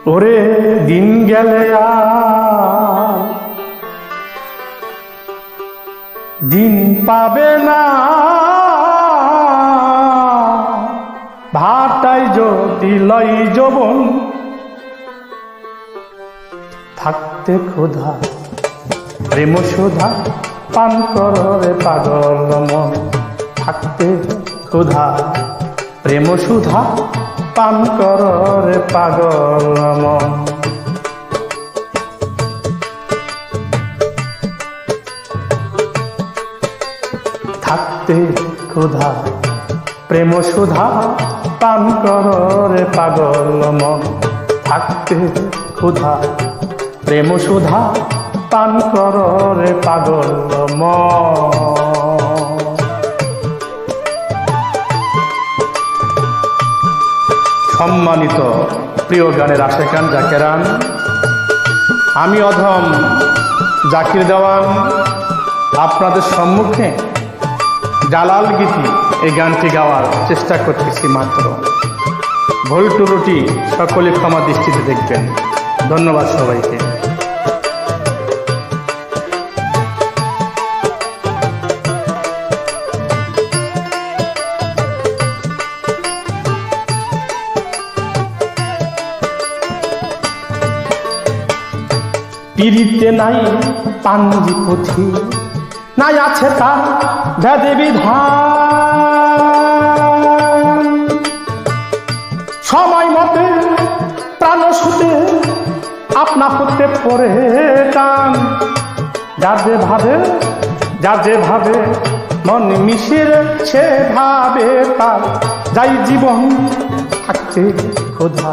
ওরে দিন গেলে আর দিন পাবে না, ভাটাই যদি লই যৌবন থাকতে ক্ষুধা প্রেম সুধা পান করে পাগল মন, থাকতে ক্ষুধা প্রেম সুধা পান করে পাগল মন। থাকতে ক্ষুধা প্রেম সুধা পান করে পাগল মন, থাকতে ক্ষুধা প্রেম সুধা পান করে পাগল মন। সম্মানিত প্রিয় গানের আশেকান জাকেরান, আমি অধম জাকির দেওয়ান আপনাদের সম্মুখে জালাল গীতি এই গানটি গাওয়ার চেষ্টা করতেছি মাত্র। ভুল ত্রুটি সকলে ক্ষমা দৃষ্টিতে দেখবেন। ধন্যবাদ সবাইকে। পিরিতে নাই পাঞ্জি পুঁথি, নাই আছে তার ভেদে বিধান, সময় মতে প্রাণ সুতে আপনা হতে পড়ে টান, যার যে ভাবে মন মিশির সে ভাবে তার যাই জীবন। থাকতে ক্ষুধা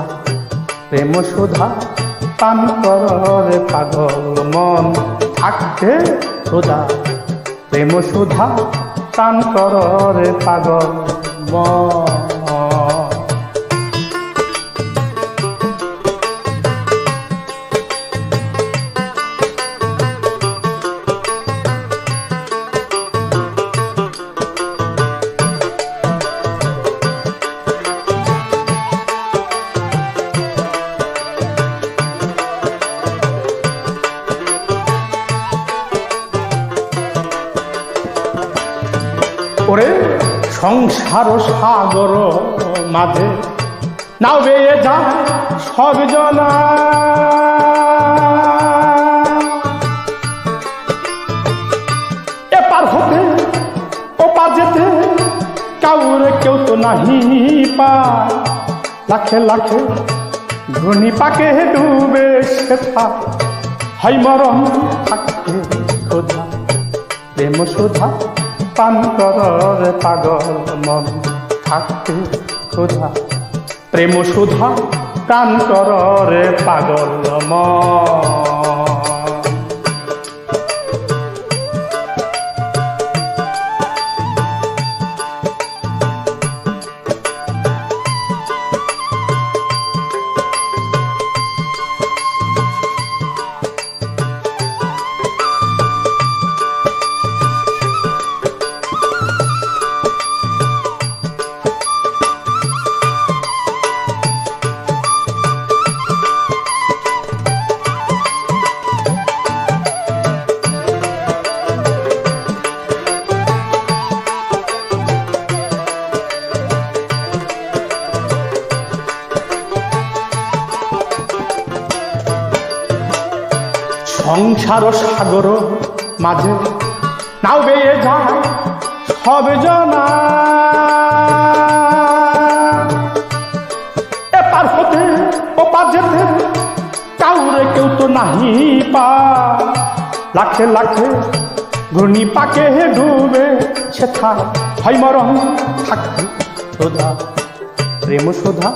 প্রেম সুধা পান করে পাগল মন, থাকতে ক্ষুধা প্রেম সুধা পান করে পাগল মন। ওরে সংসার সাগর মাঝে নাও বেয়ে যায় সব জনা, এপার হতে ওপার যেতে কাউরে কেউ তো নাহি পায়, লাখে লাখে ঘূর্ণি পাকে ডুবে সেথা হয় মরণ। থাকতে ক্ষুধা প্রেম সুধা পান করে পাগল মন, থাকতে ক্ষুধা প্রেম সুধা পান করে পাগল মন। সংসার সাগর মাঝে নাও বেয়ে যায় সব জনা, এপার হতে ওপার যেতে কাউরে কেউ তো নাহি পায়, লাখে লাখে ঘূর্ণি পাকে ডুবে সেথা হয় মরণ। থাকতে ক্ষুধা প্রেম সুধা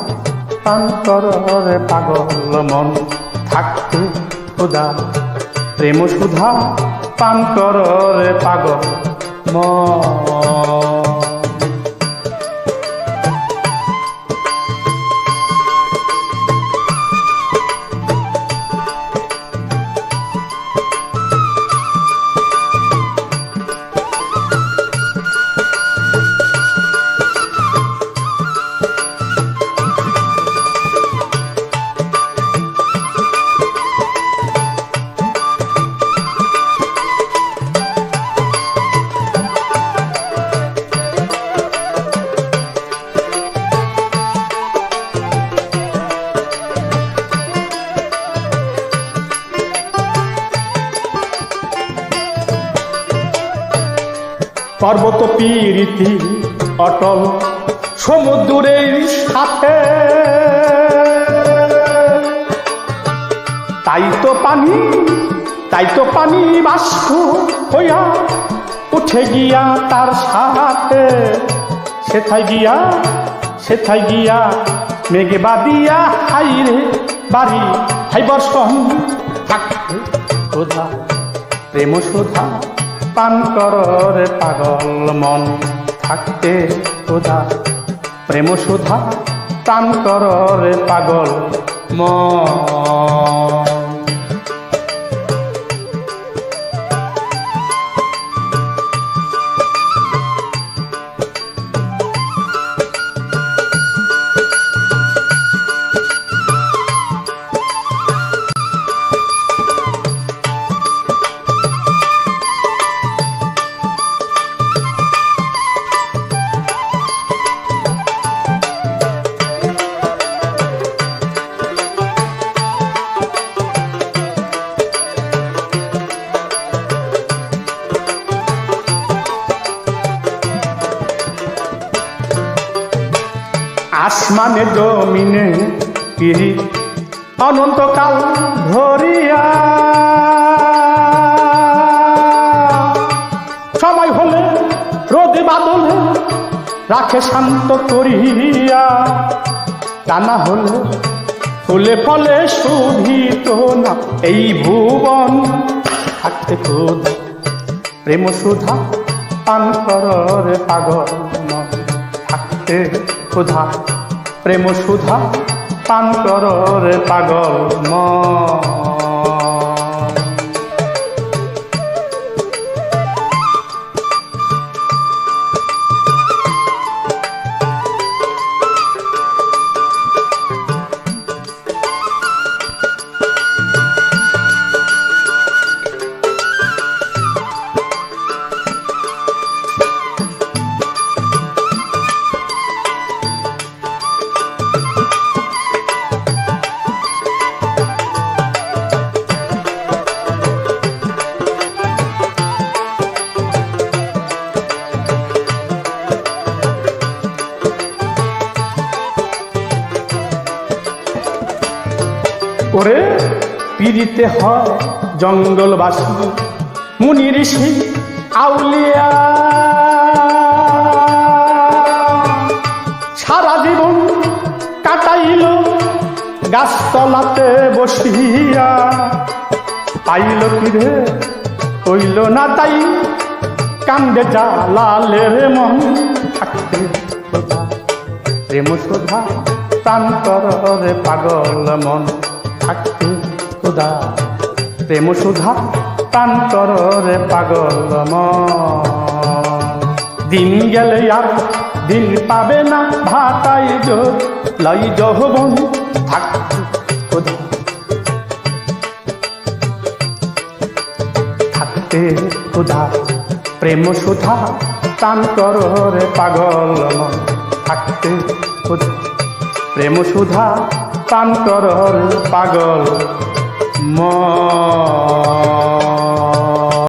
পান করে পাগল মন, থাকতে ক্ষুধা প্রেম সুধা পান করে পাগল মন। প্রীতি অটল সমুদ্রের সাথে, তাই তো পানি বাষ্প হইয়া উঠে গিয়া তার সাথে, সেথায় গিয়া মেঘে বাদিয়া হাইরে বাড়ি হাই বর্ষণ থাকতে সুধা প্রেম সুধা পান কররে পাগল মন থাকতে সুধা প্রেম সুধা পান কররে পাগল মন। আসমানে জমিনে পিরি অনন্তকাল ধরিয়া, সময় হলে রোদে বাদলে রাখে শান্ত করিয়া, টানা হলে ফুলে ফলে শোভিত না এই ভুবন থাকতে সুধা প্রেম সুধা পান কররে পাগল মন থাকতে সুধা প্রেম সুধা পান কররে পাগল মন। ওরে পিড়িতে হয় জঙ্গলবাসী মুনি ঋষি আউলিয়া, সারা জীবন কাটাইল গাছতলাতে বসিয়া, পাইল কিরে হইল না তাই কান্দে জালালের মন থাকতে সুধা প্রেম সুধা প্রাণ কররে পাগল মন থাকতে সুধা প্রেম সুধা প্রাণ কররে পাগল মন। দিন গেলে আর দিন পাবে না ভাটাই জোর লাই যৌবন থাকতে সুধা থাকতে সুধা প্রেম সুধা প্রাণ কররে পাগল মন থাকতে সুধা প্রেম সুধা পান করর পাগল মন।